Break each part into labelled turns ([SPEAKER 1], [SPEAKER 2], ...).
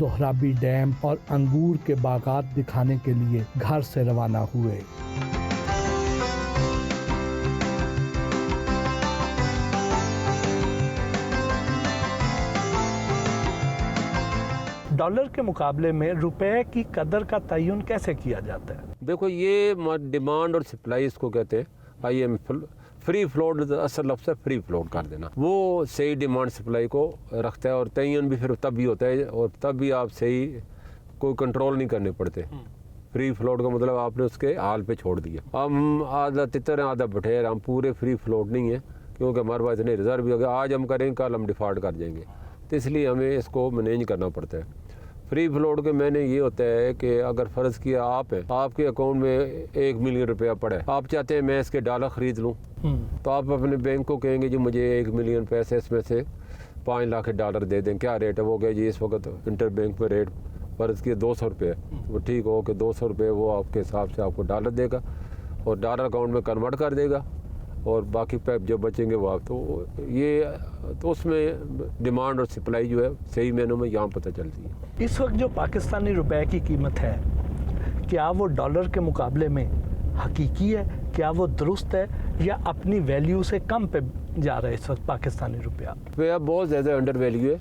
[SPEAKER 1] दोहराबी dam और अंगूर के बागात दिखाने के लिए घर से रवाना हुए। डॉलर के मुकाबले में रुपए की कदर का तयन कैसे किया जाता है?
[SPEAKER 2] देखो, ये डिमांड और सप्लाई इसको कहते हैं। IMF फ्री फ्लोट, असल लफ्ज़ है फ्री फ्लोट कर देना। वो सही डिमांड सप्लाई को रखता है और तयन भी फिर तब भी होता है और तब भी आप सही कोई कंट्रोल नहीं करने पड़ते। फ्री फ्लोट का मतलब आपने उसके हाल पे छोड़ दिया। हम आधा तितर हैं आधा बटेर, हम पूरे फ्री फ्लोट नहीं है क्योंकि हमारे पास इतने रिजर्व भी हो गए। आज हम करेंगे कल हम डिफॉल्ट कर जाएंगे, तो इसलिए हमें इसको मैनेज करना पड़ता है। फ्री फ्लोट के मैंने ये होता है कि अगर फ़र्ज़ किया आप है, आपके अकाउंट में 1 मिलियन रुपया पड़ा है, आप चाहते हैं मैं इसके डॉलर ख़रीद लूँ, तो आप अपने बैंक को कहेंगे जी मुझे 1 मिलियन पैसे इसमें से 5 लाख डॉलर दे दें। क्या रेट है? वो गए जी इस वक्त इंटर बैंक में रेट फ़र्ज़ किया 200 रुपये, वो ठीक हो कि 200 रुपये वो आपके हिसाब से आपको डॉलर देगा और डॉलर अकाउंट में कन्वर्ट कर देगा और बाकी पैप जो बचेंगे वो आप तो उसमें डिमांड और सप्लाई जो है सही मैनों में यहाँ पता चलती है।
[SPEAKER 1] इस वक्त जो पाकिस्तानी रुपए की कीमत है, क्या वो डॉलर के मुकाबले में हकीकी है? क्या वो दुरुस्त है या अपनी वैल्यू से कम पे जा रहा है इस वक्त पाकिस्तानी रुपया?
[SPEAKER 2] बहुत ज़्यादा अंडर वैल्यू है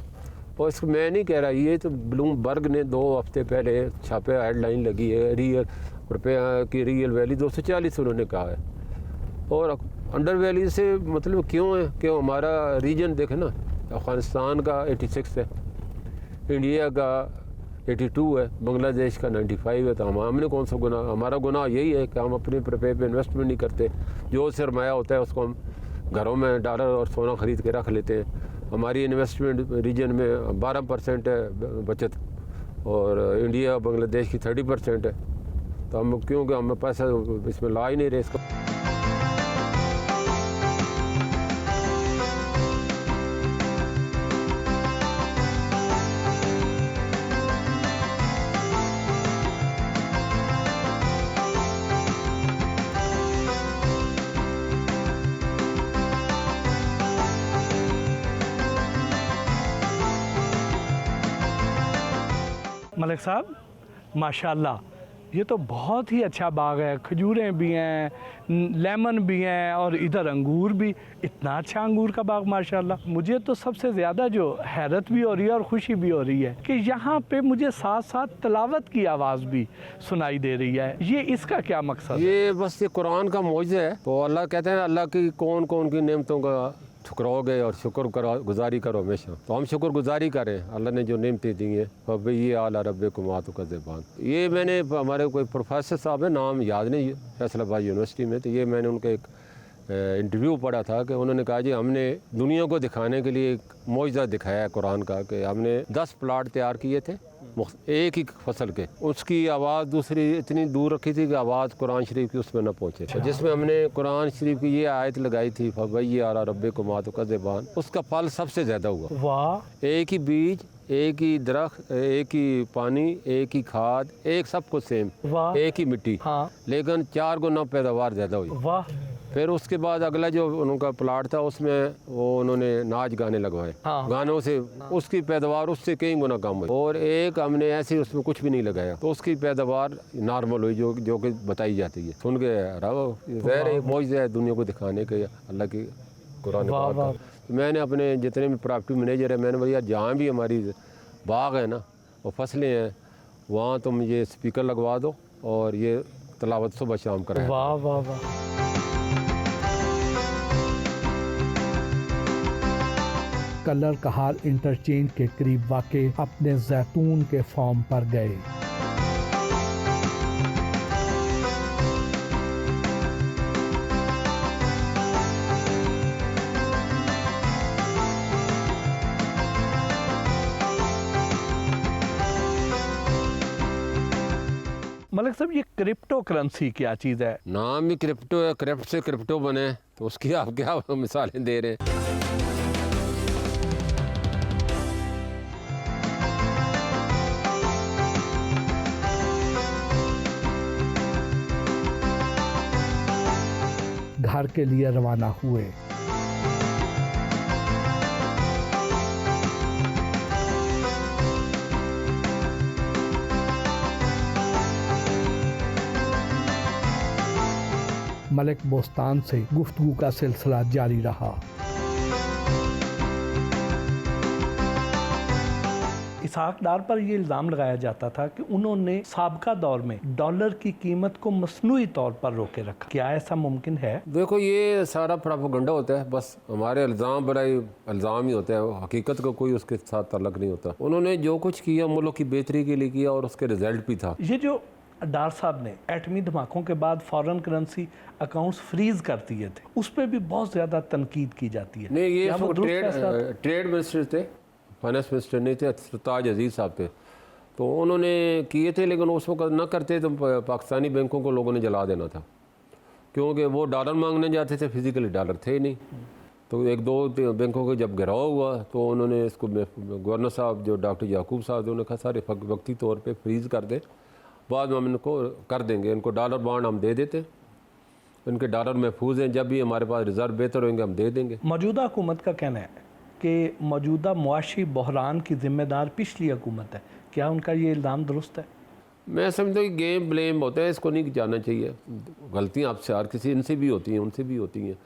[SPEAKER 2] और इसको मैं नहीं कह रहा, ये तो ब्लूमबर्ग ने 2 हफ्ते पहले छापे हेडलाइन लगी है, रियल रुपया की रियल वैल्यू 240 उन्होंने कहा है। और अंडर वैल्यू से मतलब क्यों है? क्यों हमारा रीजन देखे ना, अफ़गानिस्तान का 86 है, इंडिया का 82 है, बांग्लादेश का 95 है। तो हमने कौन सा गुनाह? हमारा गुनाह यही है कि हम अपने पे इन्वेस्टमेंट नहीं करते। जो सरमाया होता है उसको हम घरों में डॉलर और सोना ख़रीद के रख लेते हैं। हमारी इन्वेस्टमेंट रीजन में 12% है बचत और इंडिया बांग्लादेश की 30% है। तो हम क्योंकि हमें पैसा इसमें ला ही नहीं रहे इसको।
[SPEAKER 1] मलिक साहब, माशाल्लाह, ये तो बहुत ही अच्छा बाग है। खजूरें भी हैं, लेमन भी हैं और इधर अंगूर भी। इतना अच्छा अंगूर का बाग माशाल्लाह। मुझे तो सबसे ज़्यादा जो हैरत भी हो रही है और खुशी भी हो रही है कि यहाँ पे मुझे साथ साथ तिलावत की आवाज़ भी सुनाई दे रही है। ये इसका क्या मकसद है?
[SPEAKER 2] ये बस ये कुरान का मौजज़ा है। तो अल्लाह कहते हैं अल्लाह की कौन कौन की नेमतों का ठुकराओगे और शुक्र गुजारी करो हमेशा। तो हम शुक्र गुजारी करें अल्लाह ने जो नेमतें दी हैं। अब ये आला रब्बे को मातु का ज़बान, ये मैंने हमारे कोई प्रोफेसर साहब है, नाम याद नहीं, फैसलाबाद यूनिवर्सिटी में, तो ये मैंने उनका एक इंटरव्यू पढ़ा था कि उन्होंने कहा जी हमने दुनिया को दिखाने के लिए एक मौजज़ा दिखाया है कुरान का कि हमने 10 प्लाट तैयार किए थे एक ही फसल के, उसकी आवाज़ दूसरी इतनी दूर रखी थी कि आवाज़ कुरान शरीफ की उसमें न पहुँचे। तो जिसमें हमने कुरान शरीफ की ये आयत लगाई थी फबई आला रब्बे को मातु का ज़बान, उसका फल सबसे ज़्यादा हुआ।
[SPEAKER 1] वाह!
[SPEAKER 2] एक ही बीज, एक ही दरख्त, एक ही पानी, एक ही खाद, एक सब कुछ सेम, एक ही मिट्टी,
[SPEAKER 1] हाँ।
[SPEAKER 2] लेकिन 4 गुना पैदावार ज़्यादा हुई।
[SPEAKER 1] वाह!
[SPEAKER 2] फिर उसके बाद अगला जो उनका प्लाट था उसमें वो उन्होंने नाच गाने लगवाए,
[SPEAKER 1] हाँ।
[SPEAKER 2] गानों से उसकी पैदावार उससे कई गुना कम हुई। और एक हमने ऐसे उसमें कुछ भी नहीं लगाया तो उसकी पैदावार नॉर्मल हुई जो कि बताई जाती है। सुन के ज़ाहिर मौजज़ा है दुनिया को दिखाने के अल्लाह की कुरान पाक का। तो मैंने अपने जितने भी प्रॉपर्टी मैनेजर है मैंने बोला यार जहाँ भी हमारी बाग है ना और फसलें हैं वहाँ तुम ये स्पीकर लगवा दो और ये तिलावत सुबह शाम कराएं।
[SPEAKER 1] वाह वाह वाह! कलर कहार इंटरचेंज के करीब वाक़े अपने जैतून के फार्म पर गए। मलिक साहब, ये क्रिप्टो करेंसी क्या चीज़ है?
[SPEAKER 2] नाम ही क्रिप्टो है, क्रिप्ट से क्रिप्टो बने तो उसकी आप क्या मिसालें दे रहे हैं।
[SPEAKER 1] घर के लिए रवाना हुए। मलिक बोस्तान से गुफ्तगू का सिलसिला जारी रहा। इसहाक डार पर यह इल्ज़ाम लगाया जाता था कि उन्होंने साबका दौर में डॉलर की कीमत को मसनूई तौर पर रोके रखा। क्या ऐसा मुमकिन है?
[SPEAKER 2] देखो, ये सारा प्रोपेगेंडा होता है, बस हमारे इल्ज़ाम बड़ा इल्ज़ाम ही होता है, हकीकत का कोई उसके साथ ताल्लुक नहीं होता। उन्होंने जो कुछ किया मुल्क की बेहतरी के लिए किया और उसके रिजल्ट भी था।
[SPEAKER 1] ये जो डार साहब ने एटमी धमाकों के बाद फॉरेन करेंसी अकाउंट्स फ्रीज कर दिए थे, उस पर भी बहुत ज़्यादा तनकीद की जाती है।
[SPEAKER 2] नहीं, ये
[SPEAKER 1] क्या वो दुरुस्त फैसला था?
[SPEAKER 2] ट्रेड मिनिस्टर थे, फाइनेंस मिनिस्टर नहीं थे, सरताज अजीज़ साहब थे, तो उन्होंने किए थे, लेकिन उस वक्त न करते तो पाकिस्तानी बैंकों को लोगों ने जला देना था, क्योंकि वो डॉलर मांगने जाते थे, फिजिकली डॉलर थे ही नहीं। तो एक दो बैंकों को जब गिराव हुआ तो उन्होंने इसको गवर्नर साहब जो डॉक्टर याकूब साहब उन्होंने कहा सारे वक्ती तौर पे फ्रीज़ कर दें, बाद में हम इनको कर देंगे, इनको डॉलर बॉन्ड हम दे देते, इनके डॉलर महफूज हैं, जब भी हमारे पास रिजर्व बेहतर होंगे हम दे देंगे।
[SPEAKER 1] मौजूदा हुकूमत का कहना है कि मौजूदा मुआशी बहरान की जिम्मेदार पिछली हुकूमत है। क्या उनका ये इल्ज़ाम दुरुस्त है?
[SPEAKER 2] मैं समझता हूँ कि गेम ब्लेम होता है, इसको नहीं जाना चाहिए। गलतियाँ आपसे हर किसी इनसे भी होती हैं, उनसे भी होती हैं।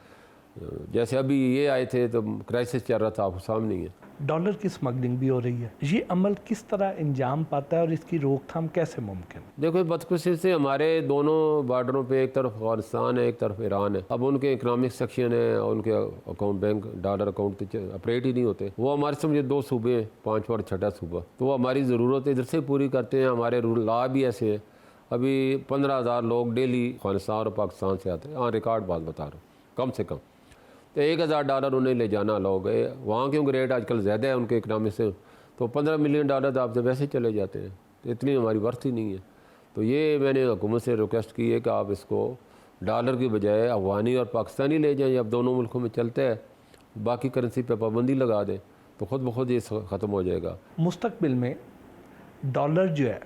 [SPEAKER 2] जैसे अभी ये आए थे तो क्राइसिस चल रहा था, आपको सामने ही है।
[SPEAKER 1] डॉलर की स्मगलिंग भी हो रही है, ये अमल किस तरह अंजाम पाता है और इसकी रोकथाम कैसे मुमकिन?
[SPEAKER 2] देखो, बदकिस्मती से हमारे दोनों बॉर्डरों पे एक तरफ अफगानिस्तान है, एक तरफ ईरान है। अब उनके इकनॉमिक सेक्शन है और उनके account bank dollar account operate ही नहीं होते। वो हमारे समझे 2 सूबे हैं, 5 और 6 सूबा, तो वो हमारी ज़रूरत इधर से पूरी करते हैं। हमारे रूल लॉ भी ऐसे हैं। अभी 15,000 लोग डेली अफगानिस्तान और पाकिस्तान से आते हैं, हाँ रिकॉर्ड बात बता रहा हूँ, कम से कम तो $1,000 उन्हें ले जाना लोग। वहाँ क्योंकि रेट आजकल ज़्यादा है उनके इकनॉमी से, तो $15 मिलियन तो आपसे वैसे ही चले जाते हैं, तो इतनी हमारी वर्थ ही नहीं है। तो ये मैंने हुकूमत से रिक्वेस्ट की है कि आप इसको डॉलर की बजाय अफगानी और पाकिस्तानी ले जाएं। अब दोनों मुल्कों में चलता है, बाकी करेंसी पे पाबंदी लगा दें तो ख़ुद ब खुद ये ख़त्म हो जाएगा।
[SPEAKER 1] मुस्तकबिल में डॉलर जो है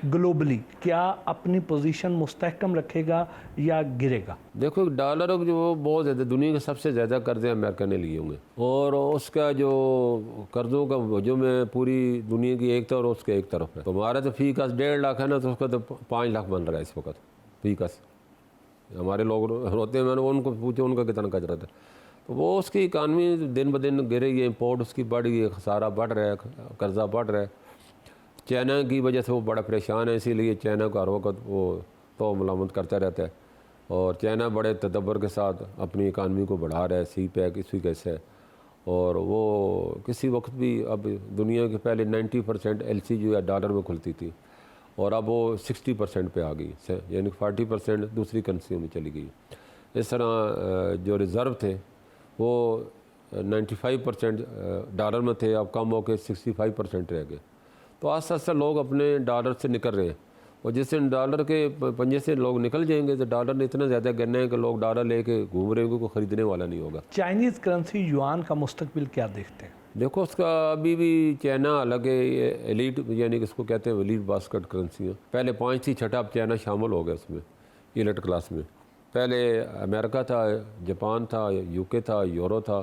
[SPEAKER 1] ग्लोबली क्या अपनी पोजीशन मुस्तहकम रखेगा या गिरेगा?
[SPEAKER 2] देखो, डॉलर जो बहुत ज़्यादा दुनिया के सबसे ज़्यादा कर्जे अमेरिका ने लिए होंगे, और उसका जो कर्ज़ों का वजूम है पूरी दुनिया की एक तरफ और उसके एक तरफ है। तो हमारा तो फ़ी कस 1.5 लाख है ना, तो उसका तो 5 लाख बन रहा है इस वक्त फ़ी कस। हमारे लोग रोते हैं, मैंने उनको पूछा उनका कितना कचरा था, तो वो उसकी इकानमी दिन ब दिन गिर रही है, इम्पोर्ट उसकी बढ़ गई है, खसारा बढ़ रहा है, कर्जा बढ़ रहा है। चाइना की वजह से वो बड़ा परेशान है, इसीलिए चाइना को हर वक्त वो तो मलामत करता रहता है, और चाइना बड़े तदब्बर के साथ अपनी इकानमी को बढ़ा रहा है, सी पैक इसी कैसे है। और वो किसी वक्त भी अब दुनिया के पहले 90% LC जो है डॉलर में खुलती थी, और अब वो 60% पे आ गई, यानी 40% दूसरी करेंसियों में चली गई। इस तरह जो रिज़र्व थे वो 95% डॉलर में थे, अब कम होकर 65% रह गए। तो आस्ते आस्ते लोग अपने डॉलर से निकल रहे हैं, और जिस दिन डॉलर के पंजे से लोग निकल जाएंगे तो डॉलर ने इतना ज़्यादा गिरना है कि लोग डॉलर लेके घूम रहे होंगे, कोई ख़रीदने वाला नहीं होगा।
[SPEAKER 1] चाइनीज़ करेंसी युआन का मुस्तकबिल क्या देखते हैं?
[SPEAKER 2] देखो, उसका अभी भी चाइना अलग है, ये एलीट यानी कि इसको कहते हैं एलीट बास्केट करेंसी है। पहले 5 थी, छठा अब चाइना शामिल हो गया उसमें, एलीट क्लास में। पहले अमेरिका था, जापान था, UK था, यूरो था,